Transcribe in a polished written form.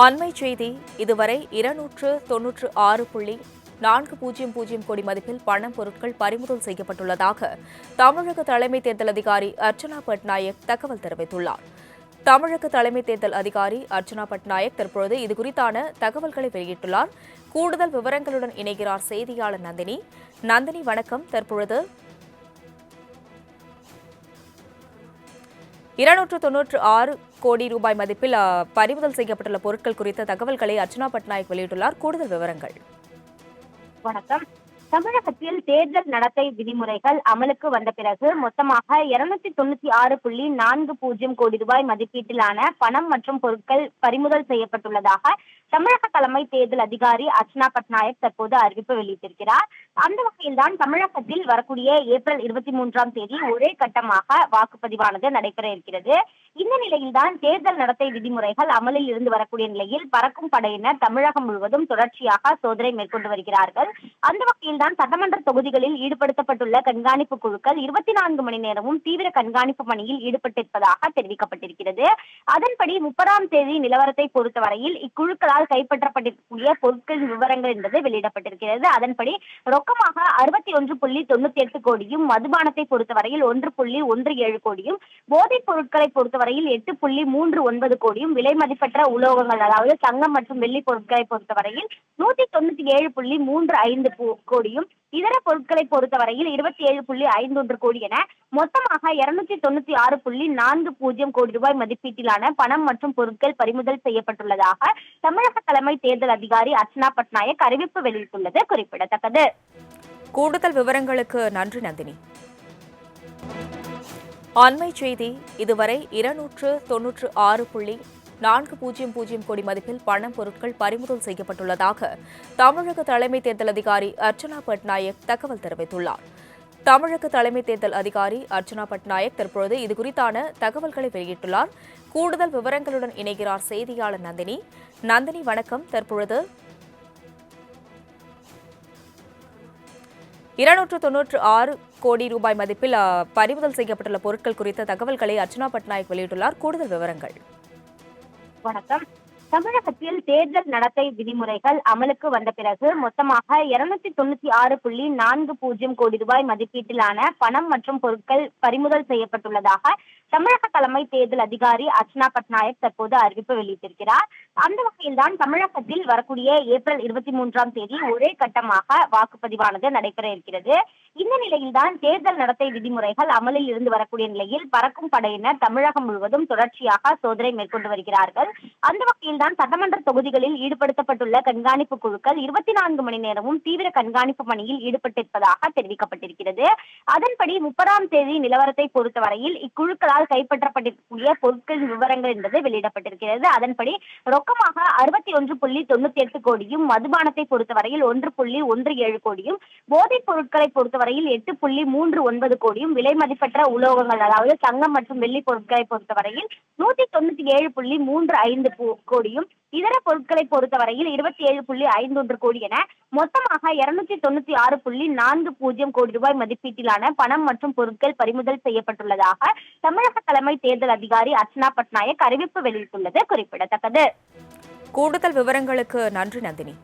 அண்மை செய்தி. இதுவரை 296.400 கோடி மதிப்பில் பணம் பொருட்கள் பறிமுதல் செய்யப்பட்டுள்ளதாக தமிழக தலைமை தேர்தல் அதிகாரி அர்ச்சனா பட்நாயக் தகவல் தெரிவித்துள்ளார். தமிழக தலைமை தேர்தல் அதிகாரி அர்ச்சனா பட்நாயக் தற்பொழுது இதுகுறித்தான தகவல்களை வெளியிட்டுள்ளார். கூடுதல் விவரங்களுடன் இணைகிறார் செய்தியாளர் நந்தினி. நந்தினி, வணக்கம். தற்பொழுது 296 கோடி ரூபாய் மதிப்பில் பறிமுதல் செய்யப்பட்டுள்ள பொருட்கள் குறித்த தகவல்களை அர்ச்சனா பட்நாயக் வெளியிட்டுள்ளார். கூடுதல் விவரங்கள். வணக்கம். தமிழகத்தில் தேர்தல் நடத்தை விதிமுறைகள் அமலுக்கு வந்த பிறகு மொத்தமாக 296.40 கோடி ரூபாய் மதிப்பீட்டிலான பணம் மற்றும் பொருட்கள் பறிமுதல் செய்யப்பட்டுள்ளதாக தமிழக தலைமை தேர்தல் அதிகாரி அர்ச்சனா பட்நாயக் தற்போது அறிவிப்பு வெளியிட்டிருக்கிறார். அந்த வகையில்தான் தமிழகத்தில் வரக்கூடிய ஏப்ரல் 23 ஒரே கட்டமாக வாக்குப்பதிவானது நடைபெற இருக்கிறது. இந்த நிலையில்தான் தேர்தல் நடத்தை விதிமுறைகள் அமலில் இருந்து வரக்கூடிய நிலையில் பறக்கும் படையினர் தமிழகம் முழுவதும் தொடர்ச்சியாக சோதனை மேற்கொண்டு வருகிறார்கள். அந்த வகையில்தான் சட்டமன்ற தொகுதிகளில் ஈடுபடுத்தப்பட்டுள்ள கண்காணிப்பு குழுக்கள் 24 மணி நேரமும் தீவிர கண்காணிப்பு பணியில் ஈடுபட்டிருப்பதாக தெரிவிக்கப்பட்டிருக்கிறது. அதன்படி 30 நிலவரத்தை பொறுத்தவரையில் இக்குழுக்களால் கைப்பற்றப்பட்டிருக்கக்கூடிய பொருட்களின் விவரங்கள் என்பது வெளியிடப்பட்டிருக்கிறது. அதன்படி ரொக்கமாக 61.98 கோடியும், மதுபானத்தை பொறுத்தவரையில் 1.17 கோடியும், போதைப் பொருட்களை பொறுத்தவரையில் 8.39 கோடியும், விலை மதிப்பற்ற உலோகங்கள் அதாவது தங்கம் மற்றும் வெள்ளி பொருட்களை பொறுத்தவரையில் 197.35 கோடியும், இதர பொருட்களை பொறுத்தவரையில் 27.51 கோடி என மொத்தமாக 296.40 கோடி ரூபாய் மதிப்பீட்டிலான பணம் மற்றும் பொருட்கள் பறிமுதல் செய்யப்பட்டுள்ளதாக தமிழக தலைமை தேர்தல் அதிகாரி அர்ச்சனா பட்நாயக் அறிவிப்பு வெளியிட்டுள்ளது குறிப்பிடத்தக்கது. கூடுதல் விவரங்களுக்கு நன்றி நந்தினி. அண்மை செய்தி. இதுவரை 296.400 கோடி மதிப்பில் பணம் பொருட்கள் பறிமுதல் செய்யப்பட்டுள்ளதாக தமிழக தலைமை தேர்தல் அதிகாரி அர்ச்சனா பட்நாயக் தகவல் தெரிவித்துள்ளார். தமிழக தலைமை தேர்தல் அதிகாரி அர்ச்சனா பட்நாயக் தற்பொழுது இதுகுறித்தான தகவல்களை வெளியிட்டுள்ளார். கூடுதல் விவரங்களுடன் இணைகிறார் செய்தியாளர் நந்தினி. நந்தினி, வணக்கம். தற்பொழுது 296 கோடி ரூபாய் மதிப்பில் பறிமுதல் செய்யப்பட்டுள்ள பொருட்கள் குறித்த தகவல்களை அர்ச்சனா பட்நாயக் வெளியிட்டுள்ளார். கூடுதல் விவரங்கள். வணக்கம். தமிழகத்தில் தேர்தல் நடத்தை விதிமுறைகள் அமலுக்கு வந்த பிறகு மொத்தமாக 296.40 கோடி ரூபாய் மதிப்பீட்டிலான பணம் மற்றும் பொருட்கள் பறிமுதல் செய்யப்பட்டுள்ளதாக தமிழக தலைமை தேர்தல் அதிகாரி அர்ச்சனா பட்நாயக் தற்போது அறிவிப்பு வெளியிட்டிருக்கிறார். அந்த வகையில்தான் தமிழகத்தில் வரக்கூடிய ஏப்ரல் 23 ஒரே கட்டமாக வாக்குப்பதிவானது நடைபெற இருக்கிறது. இந்த நிலையில்தான் தேர்தல் நடத்தை விதிமுறைகள் அமலில் இருந்து வரக்கூடிய நிலையில் பறக்கும் படையினர் தமிழகம் முழுவதும் தொடர்ச்சியாக சோதனை மேற்கொண்டு வருகிறார்கள். அந்த வகையில்தான் சட்டமன்ற தொகுதிகளில் ஈடுபடுத்தப்பட்டுள்ள கண்காணிப்பு குழுக்கள் 24 மணி நேரமும் தீவிர கண்காணிப்பு பணியில் ஈடுபட்டிருப்பதாக தெரிவிக்கப்பட்டிருக்கிறது. அதன்படி 30 நிலவரத்தை பொறுத்தவரையில் இக்குழுக்களால் கைப்பற்றப்பட்டிருக்கக்கூடிய பொருட்களின் விவரங்கள் என்பது வெளியிடப்பட்டிருக்கிறது. அதன்படி ரொக்கமாக 61.98 கோடியும், மதுபானத்தை பொறுத்தவரையில் 1.17 கோடியும், போதைப் பொருட்களை பொறுத்தவரையில் 8.39 கோடியும், விலை மதிப்பற்ற உலோகங்கள் அதாவது தங்கம் மற்றும் வெள்ளி பொருட்களை பொறுத்தவரையில் 197.35 கோடியும், இதர பொருட்களை பொறுத்தவரையில் 27.51 கோடி என மொத்தமாக 296.40 கோடி ரூபாய் மதிப்பீட்டிலான பணம் மற்றும் பொருட்கள் பறிமுதல் செய்யப்பட்டுள்ளதாக தமிழக தலைமை தேர்தல் அதிகாரி அர்ச்சனா பட்நாயக் அறிவிப்பு வெளியிட்டுள்ளது குறிப்பிடத்தக்கது. கூடுதல் விவரங்களுக்கு நன்றி நந்தினி.